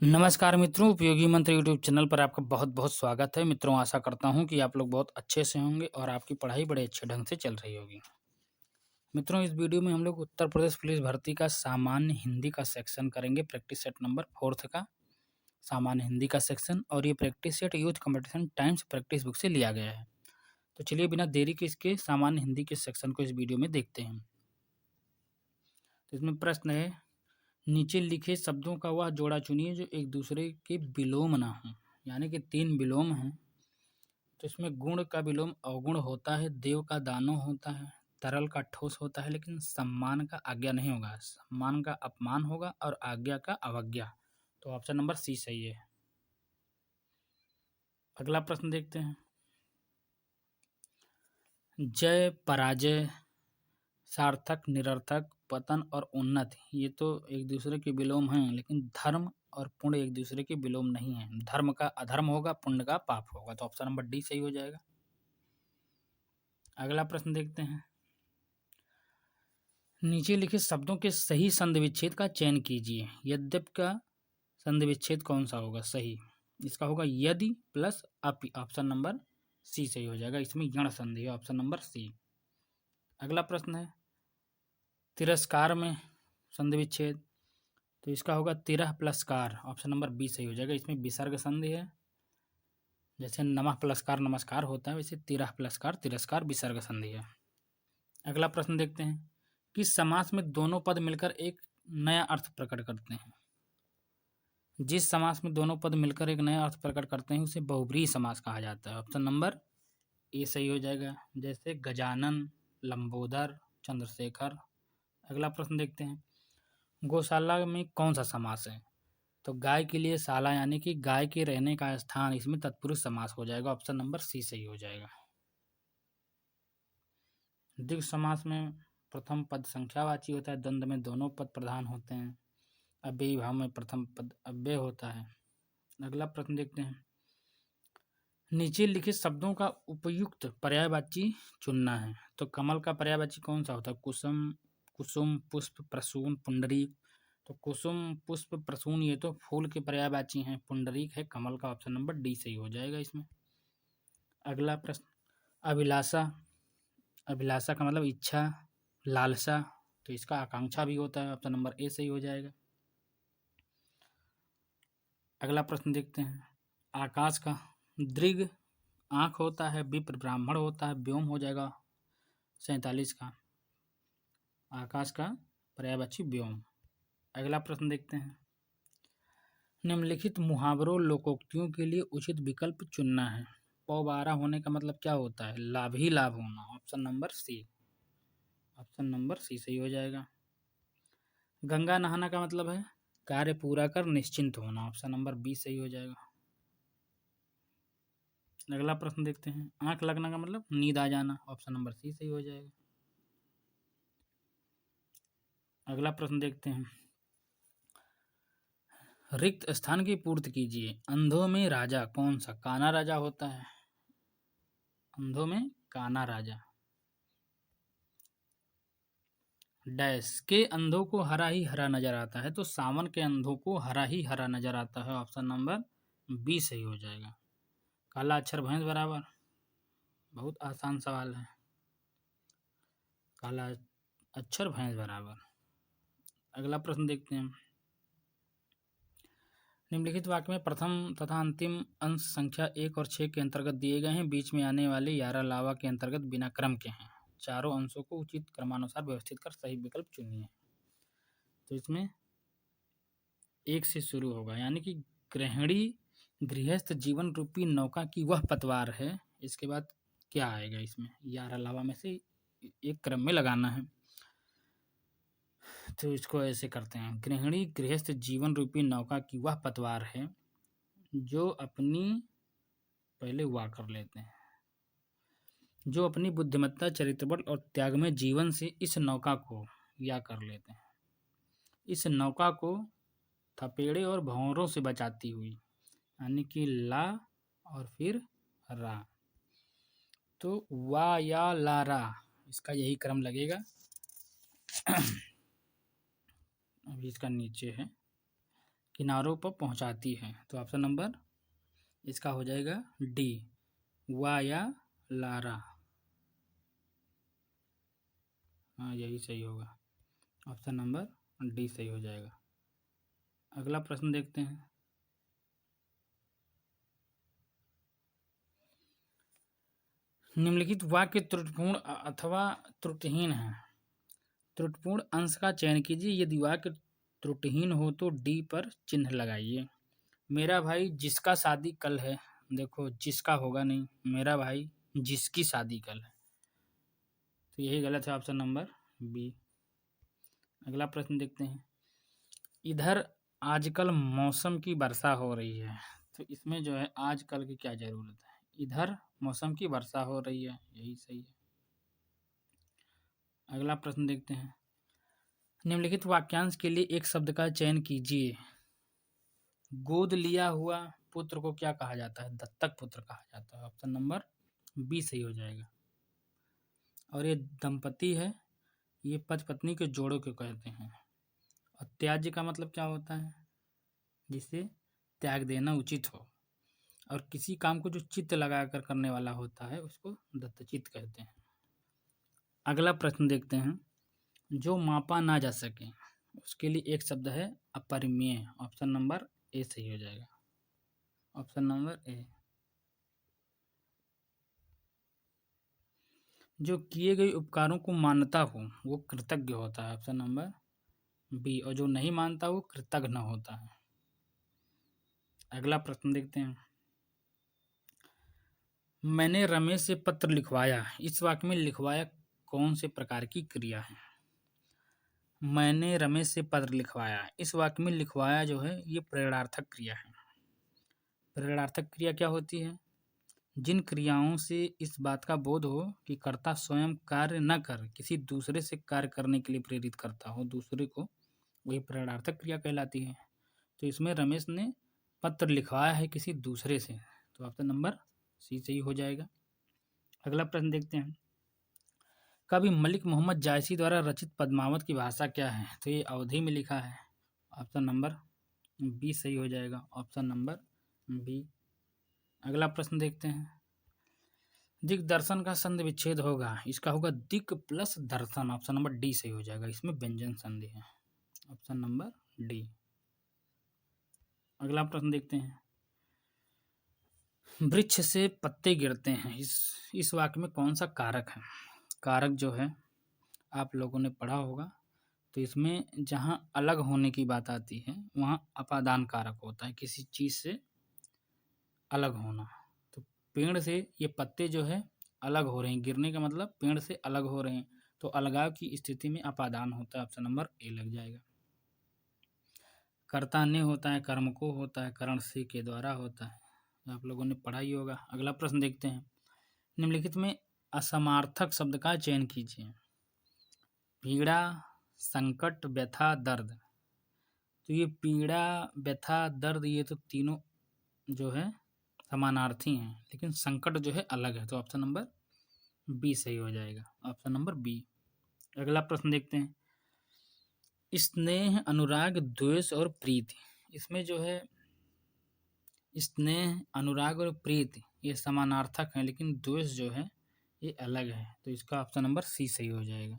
नमस्कार मित्रों, उपयोगी मंत्र यूट्यूब चैनल पर आपका बहुत बहुत स्वागत है। मित्रों, आशा करता हूं कि आप लोग बहुत अच्छे से होंगे और आपकी पढ़ाई बड़े अच्छे ढंग से चल रही होगी। मित्रों, इस वीडियो में हम लोग उत्तर प्रदेश पुलिस भर्ती का सामान्य हिंदी का सेक्शन करेंगे। प्रैक्टिस सेट नंबर 4 का सामान्य हिंदी का सेक्शन, और ये practice set youth competition times practice book से लिया गया है। तो चलिए बिना देरी के इसके सामान्य हिंदी के सेक्शन को इस वीडियो में देखते हैं। तो इसमें प्रश्न है, नीचे लिखे शब्दों का वह जोड़ा चुनिए जो एक दूसरे के विलोम ना हो। यानी कि 3 विलोम हैं। तो इसमें गुण का विलोम अवगुण होता है, देव का दानव होता है, तरल का ठोस होता है, लेकिन सम्मान का आज्ञा नहीं होगा। सम्मान का अपमान होगा और आज्ञा का अवज्ञा। तो ऑप्शन नंबर सी सही है। अगला प्रश्न देखते हैं। जय, पराजय, सार्थक, निरर्थक, पतन और उन्नत, ये तो एक दूसरे के विलोम हैं, लेकिन धर्म और पुण्य एक दूसरे के विलोम नहीं है। धर्म का अधर्म होगा, पुण्य का पाप होगा। तो ऑप्शन नंबर डी सही हो जाएगा। अगला प्रश्न देखते हैं। नीचे लिखे शब्दों के सही संधि विच्छेद का चयन कीजिए। यद्यप का संधि विच्छेद कौन सा होगा सही? इसका होगा यदि प्लस अपि। ऑप्शन नंबर सी सही हो जाएगा। इसमें यण संधि है। Option number C. अगला प्रश्न है, तिरस्कार में संधि विच्छेद, तो इसका होगा तिरह प्लस कार। ऑप्शन नंबर बी सही हो जाएगा। इसमें विसर्ग संधि है। जैसे नमः प्लस कार नमस्कार होता है, वैसे तिरह प्लस कार तिरस्कार विसर्ग संधि है। अगला प्रश्न देखते हैं। किस समास में दोनों पद मिलकर एक नया अर्थ प्रकट करते हैं? जिस समास में दोनों पद मिलकर एक नया अर्थ प्रकट करते हैं उसे बहुब्रीहि समास कहा जाता है। ऑप्शन नंबर ए सही हो जाएगा। जैसे गजानन, लंबोदर, चंद्रशेखर। अगला प्रश्न देखते हैं। गौशाला में कौन सा समास है? तो गाय के लिए शाला, यानी कि गाय के रहने का स्थान, इसमें तत्पुरुष समास हो जाएगा। ऑप्शन नंबर सी सही हो जाएगा। द्विगु समास में प्रथम पद संख्यावाची होता है, द्वंद्व में दोनों पद प्रधान होते हैं, अव्ययी भाव में प्रथम पद अव्यय होता है। अगला प्रश्न देखते हैं। नीचे लिखे शब्दों का उपयुक्त पर्यायवाची चुनना है। तो कमल का पर्यायवाची कौन सा होता है? कुसुम, कुसुम, पुष्प, प्रसून, पुंडरीक। तो कुसुम, पुष्प, प्रसून ये तो फूल के पर्यायवाची हैं। पुंडरीक है कमल का। ऑप्शन नंबर डी सही हो जाएगा इसमें। अगला प्रश्न, अभिलाषा। अभिलाषा का मतलब इच्छा, लालसा, तो इसका आकांक्षा भी होता है। ऑप्शन नंबर ए सही हो जाएगा। अगला प्रश्न देखते हैं। आकाश का दृग आँख होता है, विप्र ब्राह्मण होता है, व्योम हो जाएगा 47 का। आकाश का पर्यायवाची व्योम। अगला प्रश्न देखते हैं। निम्नलिखित मुहावरों लोकोक्तियों के लिए उचित विकल्प चुनना है। पौबारा होने का मतलब क्या होता है? लाभ ही लाभ होना। Option number C. Option number C सही हो जाएगा। गंगा नहाना का मतलब है कार्य पूरा कर निश्चिंत होना। ऑप्शन नंबर बी सही हो जाएगा। अगला प्रश्न देखते हैं। आंख लगना का मतलब नींद आ जाना। ऑप्शन नंबर सी सही हो जाएगा। अगला प्रश्न देखते हैं। रिक्त स्थान की पूर्ति कीजिए। अंधों में राजा कौन सा? काना राजा होता है। अंधों में काना राजा। डैश के अंधों को हरा ही हरा नजर आता है, तो सावन के अंधों को हरा ही हरा नजर आता है। ऑप्शन नंबर बी सही हो जाएगा। काला अक्षर भैंस बराबर, बहुत आसान सवाल है। काला अक्षर भैंस बराबर। अगला प्रश्न देखते हैं। निम्नलिखित वाक्य में प्रथम तथा अंतिम अंश संख्या 1 और 6 के अंतर्गत दिए गए हैं। बीच में आने वाले 11 लावा के अंतर्गत बिना क्रम के हैं। चारों अंशों को उचित क्रमानुसार व्यवस्थित कर सही विकल्प चुनिए। तो इसमें 1 से शुरू होगा, यानी कि गृहिणी गृहस्थ जीवन रूपी नौका की वह पतवार है। इसके बाद क्या आएगा? इसमें 11 लावा में से एक क्रम में लगाना है। तो इसको ऐसे करते हैं। गृहिणी गृहस्थ जीवन रूपी नौका की वह पतवार है जो अपनी, पहले वाह कर लेते हैं, जो अपनी बुद्धिमत्ता, चरित्रबल और त्याग में जीवन से इस नौका को या कर लेते हैं, इस नौका को थपेड़े और भंवरों से बचाती हुई, यानी कि ला और फिर रा। तो वा या ला रा, इसका यही क्रम लगेगा। अभी इसका नीचे है किनारों पर पहुंचाती है। तो ऑप्शन नंबर इसका हो जाएगा डी, वा या लारा। हाँ, यही सही होगा। ऑप्शन नंबर डी सही हो जाएगा। अगला प्रश्न देखते हैं। निम्नलिखित वाक्य त्रुटिपूर्ण अथवा त्रुटिहीन है। त्रुटिपूर्ण अंश का चयन कीजिए। यदि वाक्य त्रुटिहीन हो तो डी पर चिन्ह लगाइए। मेरा भाई जिसका शादी कल है, देखो जिसका होगा नहीं, मेरा भाई जिसकी शादी कल है, तो यही गलत है, ऑप्शन नंबर बी। अगला प्रश्न देखते हैं। इधर आजकल मौसम की वर्षा हो रही है, तो इसमें जो है आजकल की क्या जरूरत है। इधर मौसम की वर्षा हो रही है, यही सही है। अगला प्रश्न देखते हैं। निम्नलिखित वाक्यांश के लिए एक शब्द का चयन कीजिए। गोद लिया हुआ पुत्र को क्या कहा जाता है, दत्तक पुत्र कहा जाता है। ऑप्शन नंबर बी सही हो जाएगा। और ये दंपति है, ये पति पत्नी के जोड़ों को कहते हैं। और त्याज्य का मतलब क्या होता है, जिसे त्याग देना उचित हो। और किसी काम को जो चित्त लगाकर करने वाला होता है उसको दत्तचित्त कहते हैं। अगला प्रश्न देखते हैं। जो मापा ना जा सके उसके लिए एक शब्द है अपरिमेय। ऑप्शन नंबर ए सही हो जाएगा। Option number A. जो किए गए उपकारों को मानता हो वो कृतज्ञ होता है। Option number B. और जो नहीं मानता वो कृतज्ञ होता है। अगला प्रश्न देखते हैं। मैंने रमेश से पत्र लिखवाया, इस वाक्य में लिखवाया कौन से प्रकार की क्रिया है। मैंने रमेश से पत्र लिखवाया, इस वाक्य में लिखवाया जो है ये प्रेरणार्थक क्रिया है। प्रेरणार्थक क्रिया क्या होती है, जिन क्रियाओं से इस बात का बोध हो कि कर्ता स्वयं कार्य न कर किसी दूसरे से कार्य करने के लिए प्रेरित करता हो दूसरे को, वही प्रेरणार्थक क्रिया कहलाती है। तो इसमें रमेश ने पत्र लिखवाया है किसी दूसरे से, तो ऑप्शन नंबर सी सही हो जाएगा। अगला प्रश्न देखते हैं। कवि मलिक मोहम्मद जायसी द्वारा रचित पद्मावत की भाषा क्या है, तो ये अवधी में लिखा है। ऑप्शन नंबर बी सही हो जाएगा। Option number B. अगला प्रश्न देखते हैं। दिग्दर्शन का संधि विच्छेद होगा, इसका होगा दिक प्लस दर्शन। ऑप्शन नंबर डी सही हो जाएगा, इसमें व्यंजन संधि है। Option number D. अगला प्रश्न देखते हैं। वृक्ष से पत्ते गिरते हैं, इस वाक्य में कौन सा कारक है। कारक जो है आप लोगों ने पढ़ा होगा, तो इसमें जहाँ अलग होने की बात आती है वहाँ अपादान कारक होता है, किसी चीज़ से अलग होना। तो पेड़ से ये पत्ते जो है अलग हो रहे हैं, गिरने का मतलब पेड़ से अलग हो रहे हैं, तो अलगाव की स्थिति में अपादान होता है। ऑप्शन नंबर ए लग जाएगा। कर्ता ने होता है, कर्म को होता है, करण से के द्वारा होता है, आप लोगों ने पढ़ा ही होगा। अगला प्रश्न देखते हैं। निम्नलिखित में असमार्थक शब्द का चयन कीजिए। पीड़ा, संकट, व्यथा, दर्द। तो ये पीड़ा, व्यथा, दर्द ये तो तीनों जो है समानार्थी हैं, लेकिन संकट जो है अलग है, तो ऑप्शन नंबर बी सही हो जाएगा। Option number B. अगला प्रश्न देखते हैं। स्नेह, अनुराग, द्वेष और प्रीति, इसमें जो है स्नेह, अनुराग और प्रीति ये समानार्थक हैं, लेकिन द्वेष जो है ये अलग है, तो इसका ऑप्शन नंबर सी सही हो जाएगा।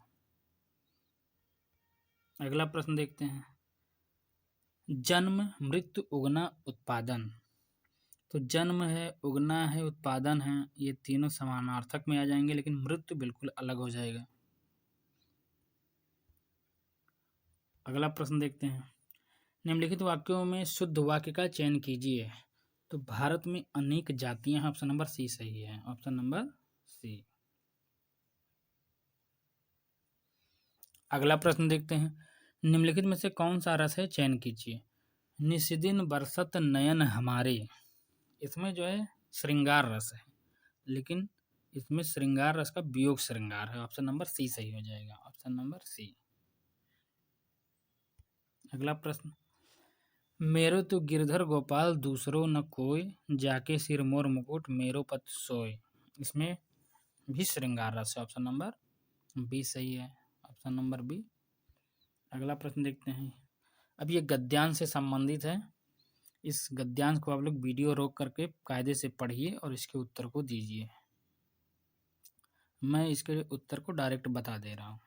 अगला प्रश्न देखते हैं। जन्म, मृत्यु, उगना, उत्पादन। तो जन्म है, उगना है, उत्पादन है, ये तीनों समानार्थक में आ जाएंगे, लेकिन मृत्यु बिल्कुल अलग हो जाएगा। अगला प्रश्न देखते हैं। निम्नलिखित वाक्यों में शुद्ध वाक्य का चयन कीजिए। तो भारत में अनेक जातियां हैं, ऑप्शन नंबर सी सही है। Option number C. अगला प्रश्न देखते हैं। निम्नलिखित में से कौन सा रस है, चयन कीजिए। निस्दिन बरसत नयन हमारे, इसमें जो है श्रृंगार रस है, लेकिन इसमें श्रृंगार रस का वियोग श्रृंगार है। ऑप्शन नंबर सी सही हो जाएगा। Option number C. अगला प्रश्न। मेरो तो गिरधर गोपाल दूसरो न कोय, जाके सिर मोर मुकुट मेरो पत सोय, इसमें भी श्रृंगार रस है। ऑप्शन नंबर बी सही है। Option number B. अगला प्रश्न देखते हैं। अब ये गद्यांश से संबंधित है। इस गद्यांश को आप लोग वीडियो रोक करके कायदे से पढ़िए और इसके उत्तर को दीजिए। मैं इसके उत्तर को डायरेक्ट बता दे रहा हूँ।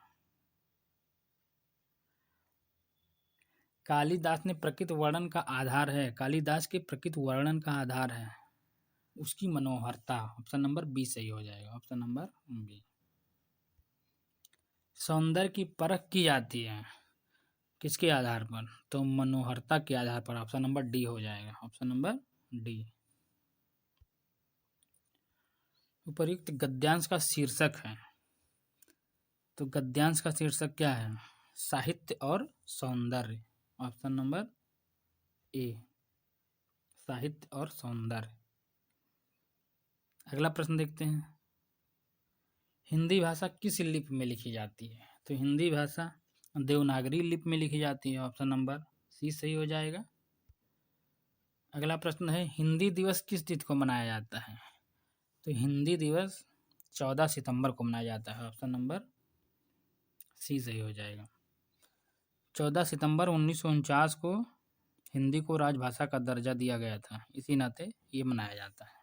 कालिदास ने प्रकृत वर्णन का आधार है, कालिदास के प्रकृत वर्णन का आधार है उसकी मनोहरता। ऑप्शन नंबर बी सही हो जाएगा, ऑप्शन नंबर बी। सौंदर्य की परख की जाती है किसके आधार पर? तो मनोहरता के आधार पर। ऑप्शन नंबर डी हो जाएगा, ऑप्शन नंबर डी। उपर्युक्त गद्यांश का शीर्षक है, तो गद्यांश का शीर्षक क्या है? साहित्य और सौंदर्य। ऑप्शन नंबर ए, साहित्य और सौंदर्य। अगला प्रश्न देखते हैं। हिंदी भाषा किस लिपि में लिखी जाती है? तो हिंदी भाषा देवनागरी लिपि में लिखी जाती है। ऑप्शन नंबर सी सही हो जाएगा। अगला प्रश्न है, हिंदी दिवस किस तिथि को मनाया जाता है? तो हिंदी दिवस 14 सितंबर को मनाया जाता है। ऑप्शन नंबर सी सही हो जाएगा। 14 सितंबर 1949 को हिंदी को राजभाषा का दर्जा दिया गया था, इसी नाते ये मनाया जाता है।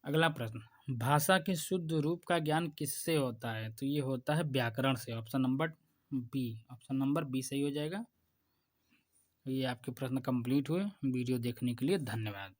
अगला प्रश्न, भाषा के शुद्ध रूप का ज्ञान किससे होता है? तो ये होता है व्याकरण से। Option number B, option number B सही हो जाएगा। ये आपके प्रश्न कंप्लीट हुए। वीडियो देखने के लिए धन्यवाद।